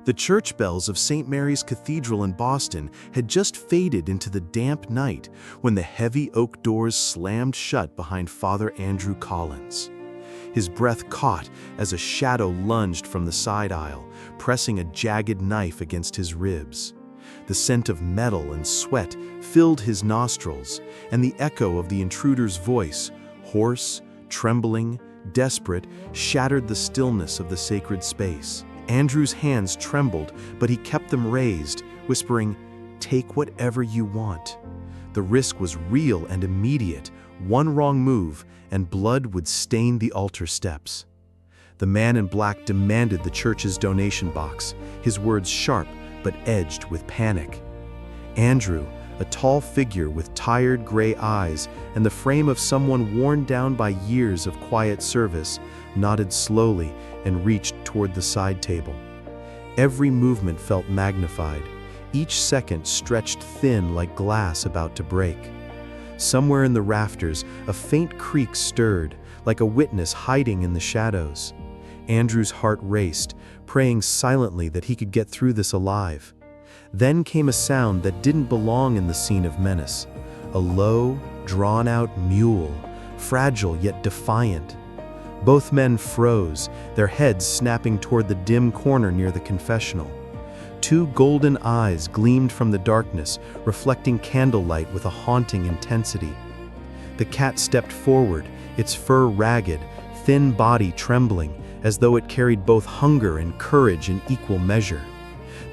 The church bells of St. Mary's Cathedral in Boston had just faded into the damp night when the heavy oak doors slammed shut behind Father Andrew Collins. His breath caught as a shadow lunged from the side aisle, pressing a jagged knife against his ribs. The scent of metal and sweat filled his nostrils, and the echo of the intruder's voice, hoarse, trembling, desperate, shattered the stillness of the sacred space. Andrew's hands trembled, but he kept them raised, whispering, "Take whatever you want." The risk was real and immediate. One wrong move, and blood would stain the altar steps. The man in black demanded the church's donation box, his words sharp but edged with panic. Andrew, a tall figure with tired gray eyes and the frame of someone worn down by years of quiet service, nodded slowly and reached toward the side table. Every movement felt magnified, each second stretched thin like glass about to break. Somewhere in the rafters, a faint creak stirred, like a witness hiding in the shadows. Andrew's heart raced, praying silently that he could get through this alive. Then came a sound that didn't belong in the scene of menace, a low, drawn-out mewl, fragile yet defiant. Both men froze, their heads snapping toward the dim corner near the confessional. Two golden eyes gleamed from the darkness, reflecting candlelight with a haunting intensity. The cat stepped forward, its fur ragged, thin body trembling, as though it carried both hunger and courage in equal measure.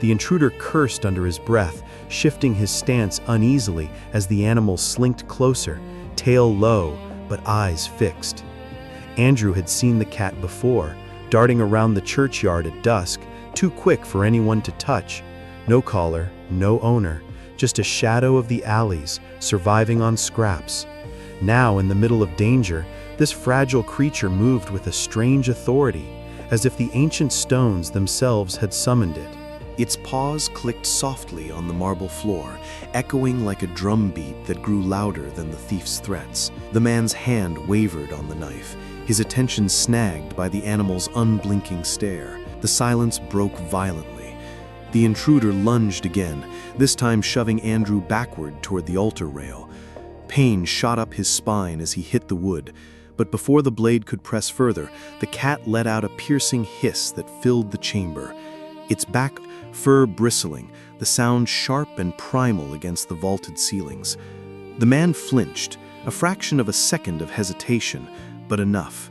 The intruder cursed under his breath, shifting his stance uneasily as the animal slinked closer, tail low, but eyes fixed. Andrew had seen the cat before, darting around the churchyard at dusk, too quick for anyone to touch. No collar, no owner, just a shadow of the alleys, surviving on scraps. Now, in the middle of danger, this fragile creature moved with a strange authority, as if the ancient stones themselves had summoned it. Its paws clicked softly on the marble floor, echoing like a drumbeat that grew louder than the thief's threats. The man's hand wavered on the knife, his attention snagged by the animal's unblinking stare. The silence broke violently. The intruder lunged again, this time shoving Andrew backward toward the altar rail. Pain shot up his spine as he hit the wood, but before the blade could press further, the cat let out a piercing hiss that filled the chamber. Its back fur bristling, the sound sharp and primal against the vaulted ceilings. The man flinched, a fraction of a second of hesitation, but enough.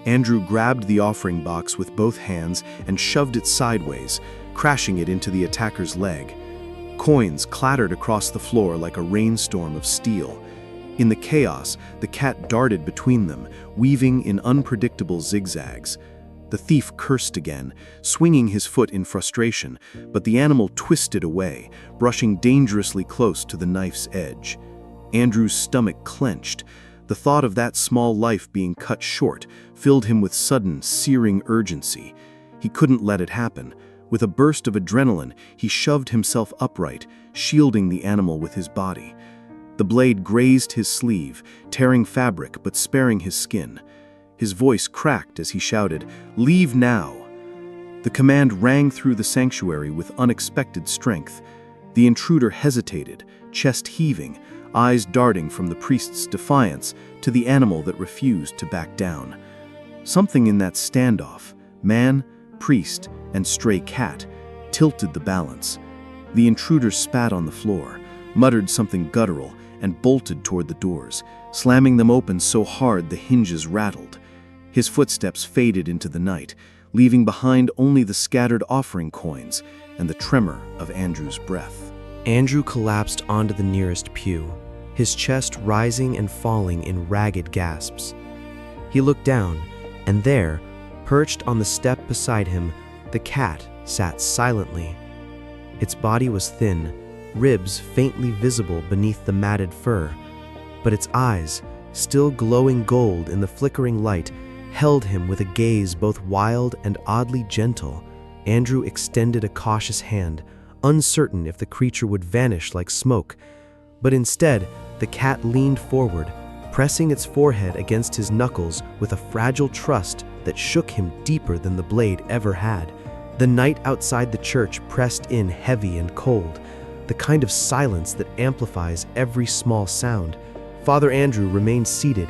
Andrew grabbed the offering box with both hands and shoved it sideways, crashing it into the attacker's leg. Coins clattered across the floor like a rainstorm of steel. In the chaos, the cat darted between them, weaving in unpredictable zigzags. The thief cursed again, swinging his foot in frustration, but the animal twisted away, brushing dangerously close to the knife's edge. Andrew's stomach clenched. The thought of that small life being cut short filled him with sudden, searing urgency. He couldn't let it happen. With a burst of adrenaline, he shoved himself upright, shielding the animal with his body. The blade grazed his sleeve, tearing fabric but sparing his skin. His voice cracked as he shouted, "Leave now!" The command rang through the sanctuary with unexpected strength. The intruder hesitated, chest heaving, eyes darting from the priest's defiance to the animal that refused to back down. Something in that standoff, man, priest, and stray cat, tilted the balance. The intruder spat on the floor, muttered something guttural, and bolted toward the doors, slamming them open so hard the hinges rattled. His footsteps faded into the night, leaving behind only the scattered offering coins and the tremor of Andrew's breath. Andrew collapsed onto the nearest pew, his chest rising and falling in ragged gasps. He looked down, and there, perched on the step beside him, the cat sat silently. Its body was thin, ribs faintly visible beneath the matted fur, but its eyes, still glowing gold in the flickering light, held him with a gaze both wild and oddly gentle. Andrew extended a cautious hand, uncertain if the creature would vanish like smoke, but instead, the cat leaned forward, pressing its forehead against his knuckles with a fragile trust that shook him deeper than the blade ever had. The night outside the church pressed in heavy and cold, the kind of silence that amplifies every small sound. Father Andrew remained seated,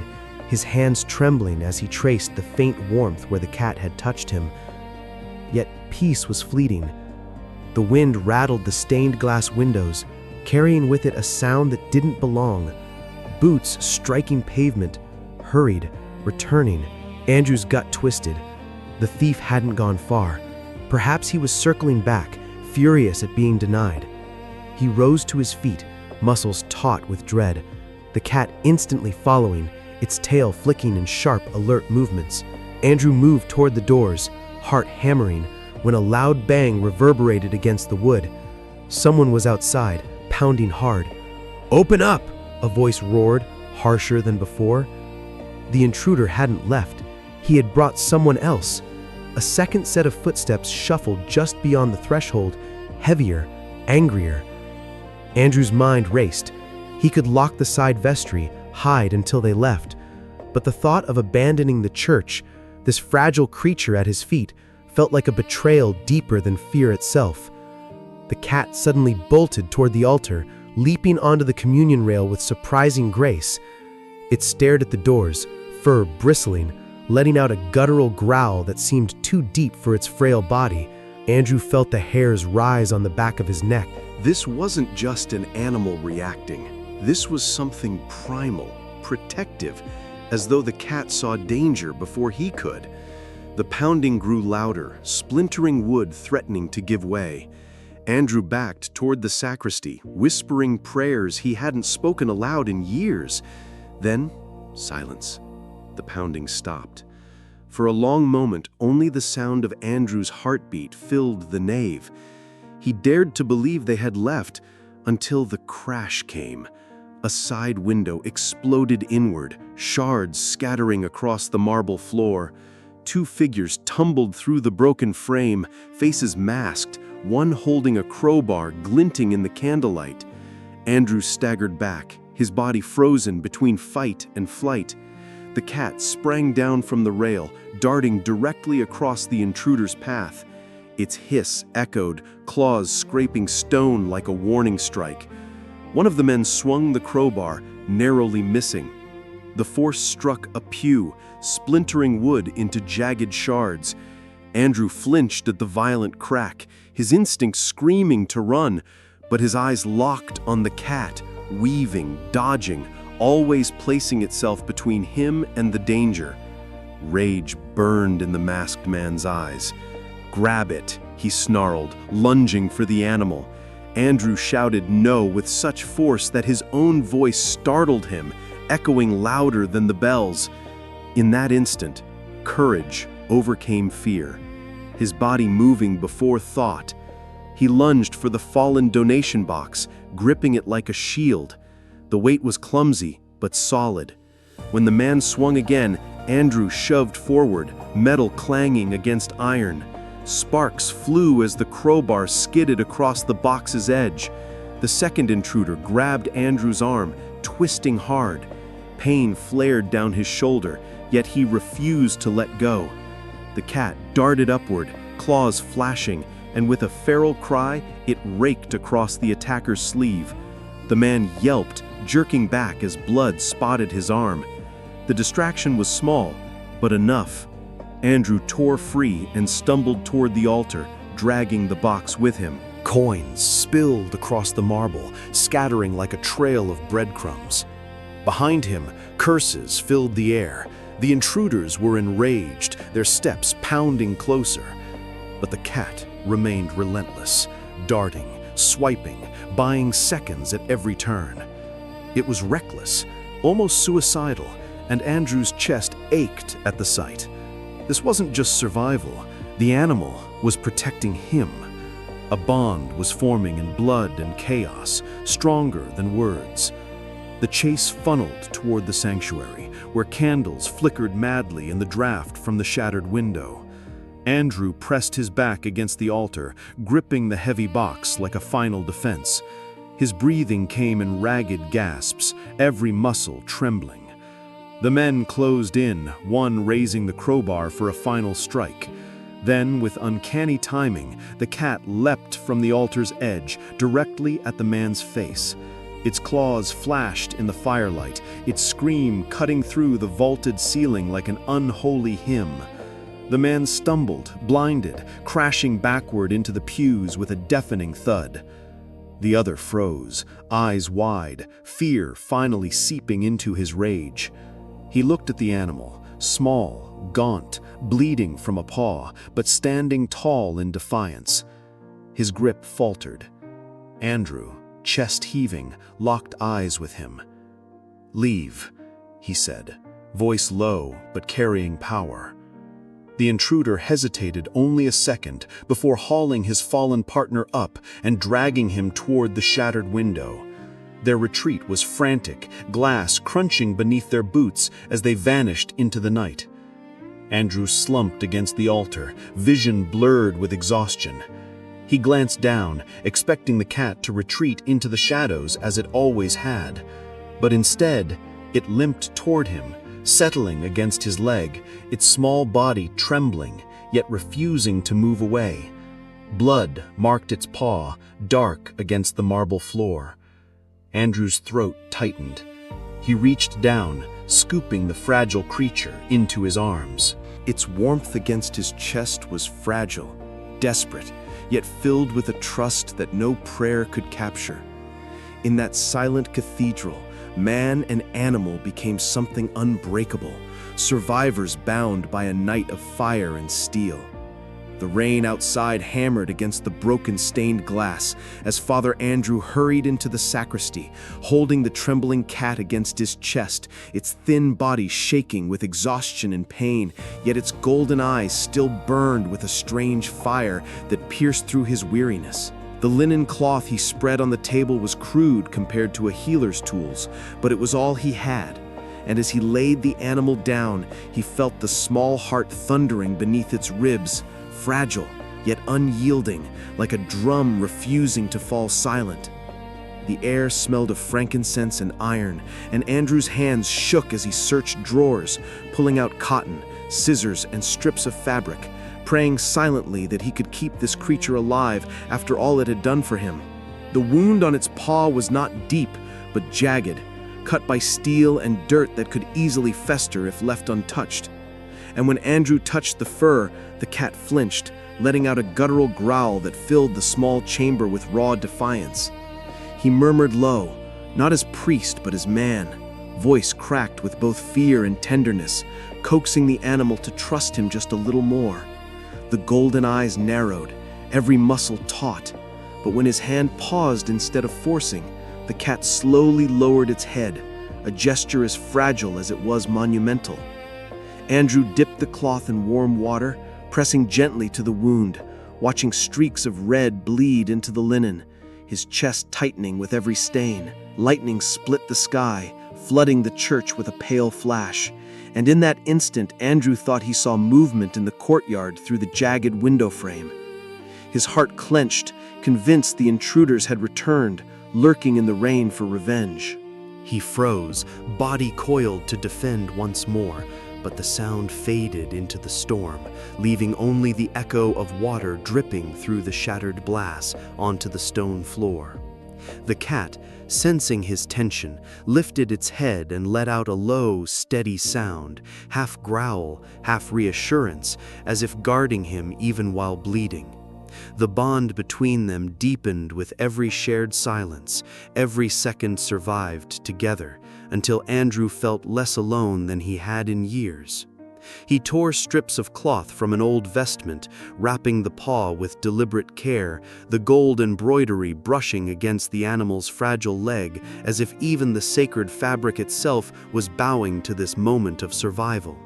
his hands trembling as he traced the faint warmth where the cat had touched him. Yet peace was fleeting. The wind rattled the stained glass windows, carrying with it a sound that didn't belong. Boots striking pavement, hurried, returning. Andrew's gut twisted. The thief hadn't gone far. Perhaps he was circling back, furious at being denied. He rose to his feet, muscles taut with dread, the cat instantly following, its tail flicking in sharp, alert movements. Andrew moved toward the doors, heart hammering, when a loud bang reverberated against the wood. Someone was outside, pounding hard. "Open up!" a voice roared, harsher than before. The intruder hadn't left. He had brought someone else. A second set of footsteps shuffled just beyond the threshold, heavier, angrier. Andrew's mind raced. He could lock the side vestry, hide until they left. But the thought of abandoning the church, this fragile creature at his feet, felt like a betrayal deeper than fear itself. The cat suddenly bolted toward the altar, leaping onto the communion rail with surprising grace. It stared at the doors, fur bristling, letting out a guttural growl that seemed too deep for its frail body. Andrew felt the hairs rise on the back of his neck. This wasn't just an animal reacting. This was something primal, protective, as though the cat saw danger before he could. The pounding grew louder, splintering wood threatening to give way. Andrew backed toward the sacristy, whispering prayers he hadn't spoken aloud in years. Then, silence. The pounding stopped. For a long moment, only the sound of Andrew's heartbeat filled the nave. He dared to believe they had left until the crash came. A side window exploded inward, shards scattering across the marble floor. Two figures tumbled through the broken frame, faces masked, one holding a crowbar glinting in the candlelight. Andrew staggered back, his body frozen between fight and flight. The cat sprang down from the rail, darting directly across the intruder's path. Its hiss echoed, claws scraping stone like a warning strike. One of the men swung the crowbar, narrowly missing. The force struck a pew, splintering wood into jagged shards. Andrew flinched at the violent crack, his instinct screaming to run, but his eyes locked on the cat, weaving, dodging, always placing itself between him and the danger. Rage burned in the masked man's eyes. "Grab it," he snarled, lunging for the animal. Andrew shouted no with such force that his own voice startled him, echoing louder than the bells. In that instant, courage overcame fear, his body moving before thought. He lunged for the fallen donation box, gripping it like a shield. The weight was clumsy, but solid. When the man swung again, Andrew shoved forward, metal clanging against iron. Sparks flew as the crowbar skidded across the box's edge. The second intruder grabbed Andrew's arm, twisting hard. Pain flared down his shoulder, yet he refused to let go. The cat darted upward, claws flashing, and with a feral cry, it raked across the attacker's sleeve. The man yelped, jerking back as blood spotted his arm. The distraction was small, but enough. Andrew tore free and stumbled toward the altar, dragging the box with him. Coins spilled across the marble, scattering like a trail of breadcrumbs. Behind him, curses filled the air. The intruders were enraged, their steps pounding closer. But the cat remained relentless, darting, swiping, buying seconds at every turn. It was reckless, almost suicidal, and Andrew's chest ached at the sight. This wasn't just survival. The animal was protecting him. A bond was forming in blood and chaos, stronger than words. The chase funneled toward the sanctuary, where candles flickered madly in the draft from the shattered window. Andrew pressed his back against the altar, gripping the heavy box like a final defense. His breathing came in ragged gasps, every muscle trembling. The men closed in, one raising the crowbar for a final strike. Then, with uncanny timing, the cat leapt from the altar's edge directly at the man's face. Its claws flashed in the firelight, its scream cutting through the vaulted ceiling like an unholy hymn. The man stumbled, blinded, crashing backward into the pews with a deafening thud. The other froze, eyes wide, fear finally seeping into his rage. He looked at the animal, small, gaunt, bleeding from a paw, but standing tall in defiance. His grip faltered. Andrew, chest heaving, locked eyes with him. "Leave," he said, voice low but carrying power. The intruder hesitated only a second before hauling his fallen partner up and dragging him toward the shattered window. Their retreat was frantic, glass crunching beneath their boots as they vanished into the night. Andrew slumped against the altar, vision blurred with exhaustion. He glanced down, expecting the cat to retreat into the shadows as it always had. But instead, it limped toward him, settling against his leg, its small body trembling, yet refusing to move away. Blood marked its paw, dark against the marble floor. Andrew's throat tightened. He reached down, scooping the fragile creature into his arms. Its warmth against his chest was fragile, desperate, yet filled with a trust that no prayer could capture. In that silent cathedral, man and animal became something unbreakable, survivors bound by a night of fire and steel. The rain outside hammered against the broken stained glass as Father Andrew hurried into the sacristy, holding the trembling cat against his chest, its thin body shaking with exhaustion and pain, yet its golden eyes still burned with a strange fire that pierced through his weariness. The linen cloth he spread on the table was crude compared to a healer's tools, but it was all he had. And as he laid the animal down, he felt the small heart thundering beneath its ribs, fragile, yet unyielding, like a drum refusing to fall silent. The air smelled of frankincense and iron, and Andrew's hands shook as he searched drawers, pulling out cotton, scissors, and strips of fabric, praying silently that he could keep this creature alive after all it had done for him. The wound on its paw was not deep, but jagged, cut by steel and dirt that could easily fester if left untouched. And when Andrew touched the fur, the cat flinched, letting out a guttural growl that filled the small chamber with raw defiance. He murmured low, not as priest but as man, voice cracked with both fear and tenderness, coaxing the animal to trust him just a little more. The golden eyes narrowed, every muscle taut, but when his hand paused instead of forcing, the cat slowly lowered its head, a gesture as fragile as it was monumental. Andrew dipped the cloth in warm water, pressing gently to the wound, watching streaks of red bleed into the linen, his chest tightening with every stain. Lightning split the sky, flooding the church with a pale flash, and in that instant Andrew thought he saw movement in the courtyard through the jagged window frame. His heart clenched, convinced the intruders had returned, lurking in the rain for revenge. He froze, body coiled to defend once more, but the sound faded into the storm, leaving only the echo of water dripping through the shattered glass onto the stone floor. The cat, sensing his tension, lifted its head and let out a low, steady sound, half growl, half reassurance, as if guarding him even while bleeding. The bond between them deepened with every shared silence, every second survived together, until Andrew felt less alone than he had in years. He tore strips of cloth from an old vestment, wrapping the paw with deliberate care, the gold embroidery brushing against the animal's fragile leg, as if even the sacred fabric itself was bowing to this moment of survival.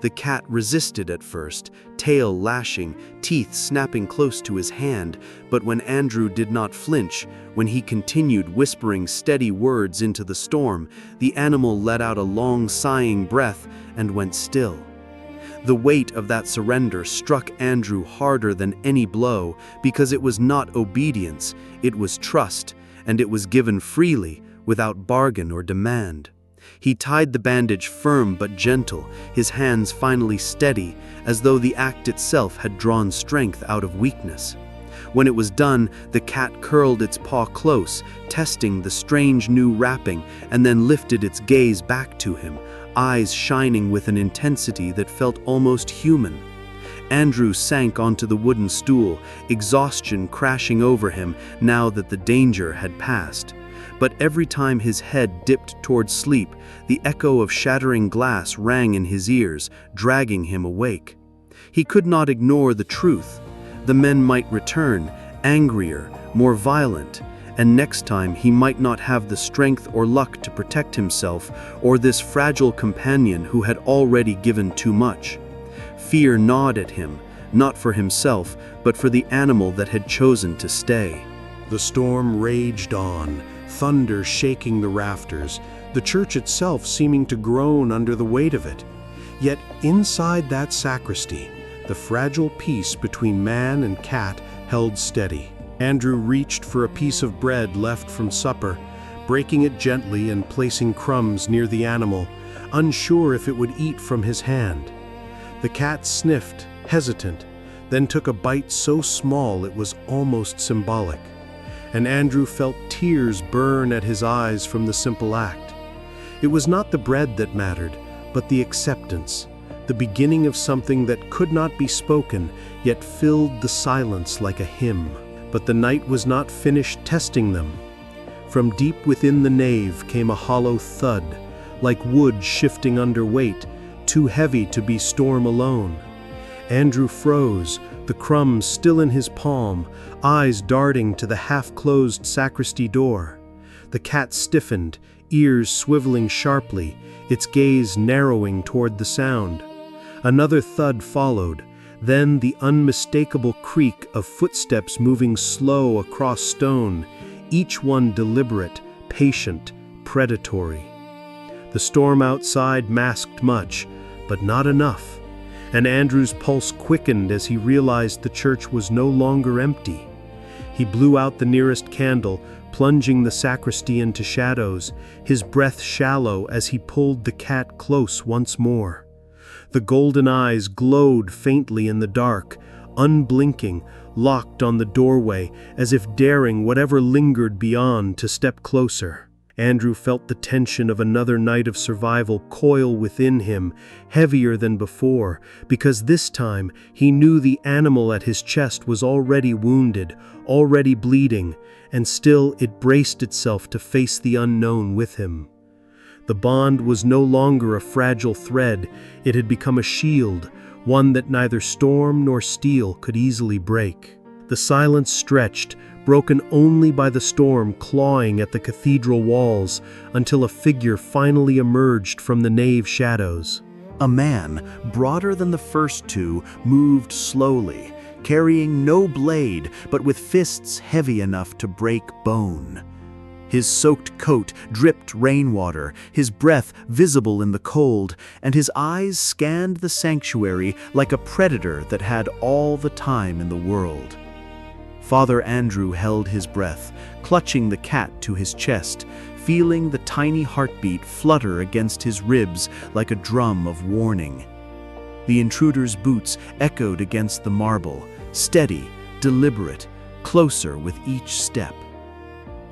The cat resisted at first, tail lashing, teeth snapping close to his hand, but when Andrew did not flinch, when he continued whispering steady words into the storm, the animal let out a long sighing breath and went still. The weight of that surrender struck Andrew harder than any blow, because it was not obedience, it was trust, and it was given freely, without bargain or demand. He tied the bandage firm but gentle, his hands finally steady, as though the act itself had drawn strength out of weakness. When it was done, the cat curled its paw close, testing the strange new wrapping, and then lifted its gaze back to him, eyes shining with an intensity that felt almost human. Andrew sank onto the wooden stool, exhaustion crashing over him now that the danger had passed. But every time his head dipped toward sleep, the echo of shattering glass rang in his ears, dragging him awake. He could not ignore the truth. The men might return, angrier, more violent, and next time he might not have the strength or luck to protect himself or this fragile companion who had already given too much. Fear gnawed at him, not for himself, but for the animal that had chosen to stay. The storm raged on, thunder shaking the rafters, the church itself seeming to groan under the weight of it. Yet inside that sacristy, the fragile peace between man and cat held steady. Andrew reached for a piece of bread left from supper, breaking it gently and placing crumbs near the animal, unsure if it would eat from his hand. The cat sniffed, hesitant, then took a bite so small it was almost symbolic, and Andrew felt tears burn at his eyes from the simple act. It was not the bread that mattered, but the acceptance, the beginning of something that could not be spoken, yet filled the silence like a hymn. But the night was not finished testing them. From deep within the nave came a hollow thud, like wood shifting under weight, too heavy to be storm alone. Andrew froze, the crumbs still in his palm, eyes darting to the half-closed sacristy door. The cat stiffened, ears swiveling sharply, its gaze narrowing toward the sound. Another thud followed, then the unmistakable creak of footsteps moving slow across stone, each one deliberate, patient, predatory. The storm outside masked much, but not enough, and Andrew's pulse quickened as he realized the church was no longer empty. He blew out the nearest candle, plunging the sacristy into shadows, his breath shallow as he pulled the cat close once more. The golden eyes glowed faintly in the dark, unblinking, locked on the doorway, as if daring whatever lingered beyond to step closer. Andrew felt the tension of another night of survival coil within him, heavier than before, because this time he knew the animal at his chest was already wounded, already bleeding, and still it braced itself to face the unknown with him. The bond was no longer a fragile thread, it had become a shield, one that neither storm nor steel could easily break. The silence stretched, broken only by the storm clawing at the cathedral walls, until a figure finally emerged from the nave shadows. A man, broader than the first two, moved slowly, carrying no blade, but with fists heavy enough to break bone. His soaked coat dripped rainwater, his breath visible in the cold, and his eyes scanned the sanctuary like a predator that had all the time in the world. Father Andrew held his breath, clutching the cat to his chest, feeling the tiny heartbeat flutter against his ribs like a drum of warning. The intruder's boots echoed against the marble, steady, deliberate, closer with each step.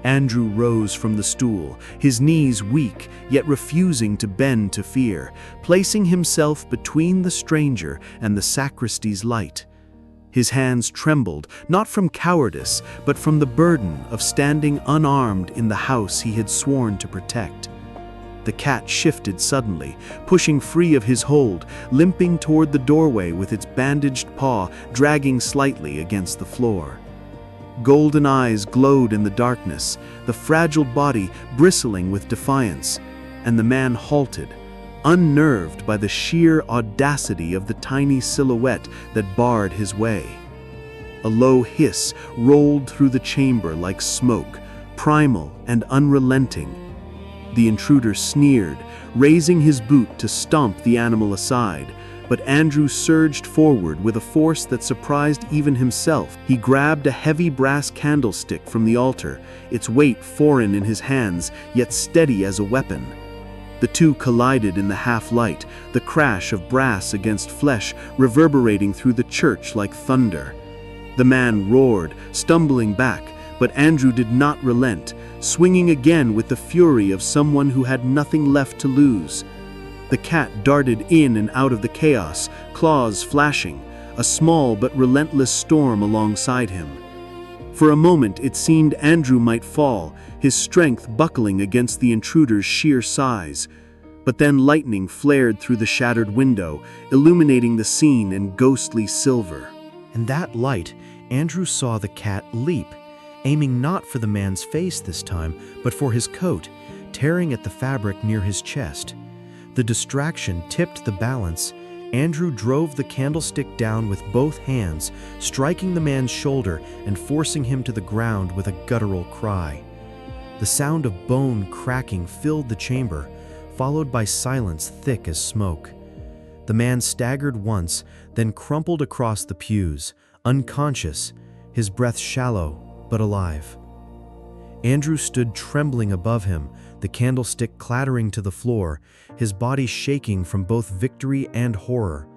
Andrew rose from the stool, his knees weak, yet refusing to bend to fear, placing himself between the stranger and the sacristy's light. His hands trembled, not from cowardice, but from the burden of standing unarmed in the house he had sworn to protect. The cat shifted suddenly, pushing free of his hold, limping toward the doorway with its bandaged paw dragging slightly against the floor. Golden eyes glowed in the darkness, the fragile body bristling with defiance, and the man halted, unnerved by the sheer audacity of the tiny silhouette that barred his way. A low hiss rolled through the chamber like smoke, primal and unrelenting. The intruder sneered, raising his boot to stomp the animal aside, but Andrew surged forward with a force that surprised even himself. He grabbed a heavy brass candlestick from the altar, its weight foreign in his hands, yet steady as a weapon. The two collided in the half-light, the crash of brass against flesh reverberating through the church like thunder. The man roared, stumbling back, but Andrew did not relent, swinging again with the fury of someone who had nothing left to lose. The cat darted in and out of the chaos, claws flashing, a small but relentless storm alongside him. For a moment it seemed Andrew might fall, his strength buckling against the intruder's sheer size. But then lightning flared through the shattered window, illuminating the scene in ghostly silver. In that light, Andrew saw the cat leap, aiming not for the man's face this time, but for his coat, tearing at the fabric near his chest. The distraction tipped the balance. Andrew drove the candlestick down with both hands, striking the man's shoulder and forcing him to the ground with a guttural cry. The sound of bone cracking filled the chamber, followed by silence thick as smoke. The man staggered once, then crumpled across the pews, unconscious, his breath shallow but alive. Andrew stood trembling above him, the candlestick clattering to the floor, his body shaking from both victory and horror.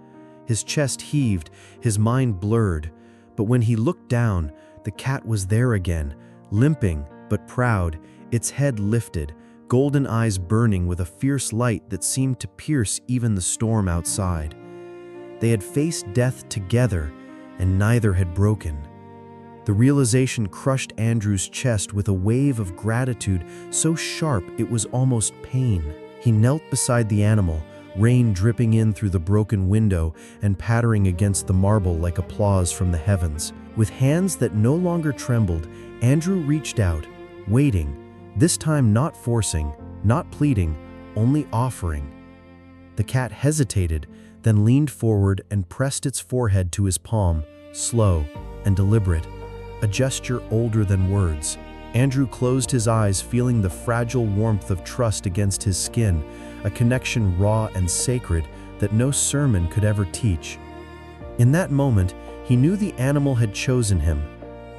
His chest heaved, his mind blurred, but when he looked down, the cat was there again, limping but proud, its head lifted, golden eyes burning with a fierce light that seemed to pierce even the storm outside. They had faced death together, and neither had broken. The realization crushed Andrew's chest with a wave of gratitude so sharp it was almost pain. He knelt beside the animal, rain dripping in through the broken window and pattering against the marble like applause from the heavens. With hands that no longer trembled, Andrew reached out, waiting, this time not forcing, not pleading, only offering. The cat hesitated, then leaned forward and pressed its forehead to his palm, slow and deliberate, a gesture older than words. Andrew closed his eyes, feeling the fragile warmth of trust against his skin, a connection raw and sacred that no sermon could ever teach. In that moment, he knew the animal had chosen him,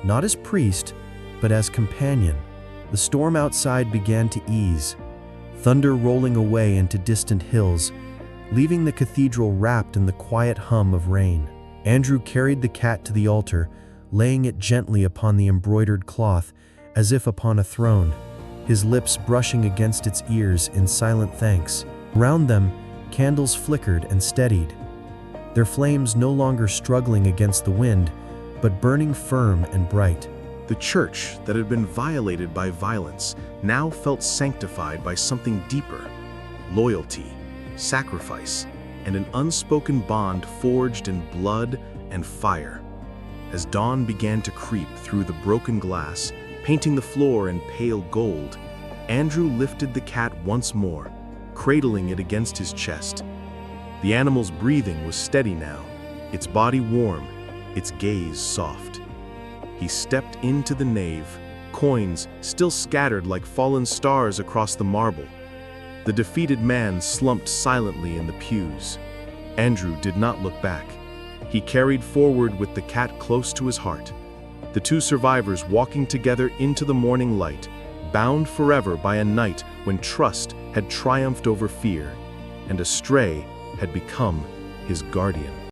not as priest, but as companion. The storm outside began to ease, thunder rolling away into distant hills, leaving the cathedral wrapped in the quiet hum of rain. Andrew carried the cat to the altar, laying it gently upon the embroidered cloth, as if upon a throne, his lips brushing against its ears in silent thanks. Around them, candles flickered and steadied, their flames no longer struggling against the wind, but burning firm and bright. The church that had been violated by violence now felt sanctified by something deeper: loyalty, sacrifice, and an unspoken bond forged in blood and fire. As dawn began to creep through the broken glass, painting the floor in pale gold, Andrew lifted the cat once more, cradling it against his chest. The animal's breathing was steady now, its body warm, its gaze soft. He stepped into the nave, coins still scattered like fallen stars across the marble. The defeated man slumped silently in the pews. Andrew did not look back. He carried forward with the cat close to his heart. The two survivors walking together into the morning light, bound forever by a night when trust had triumphed over fear, and a stray had become his guardian.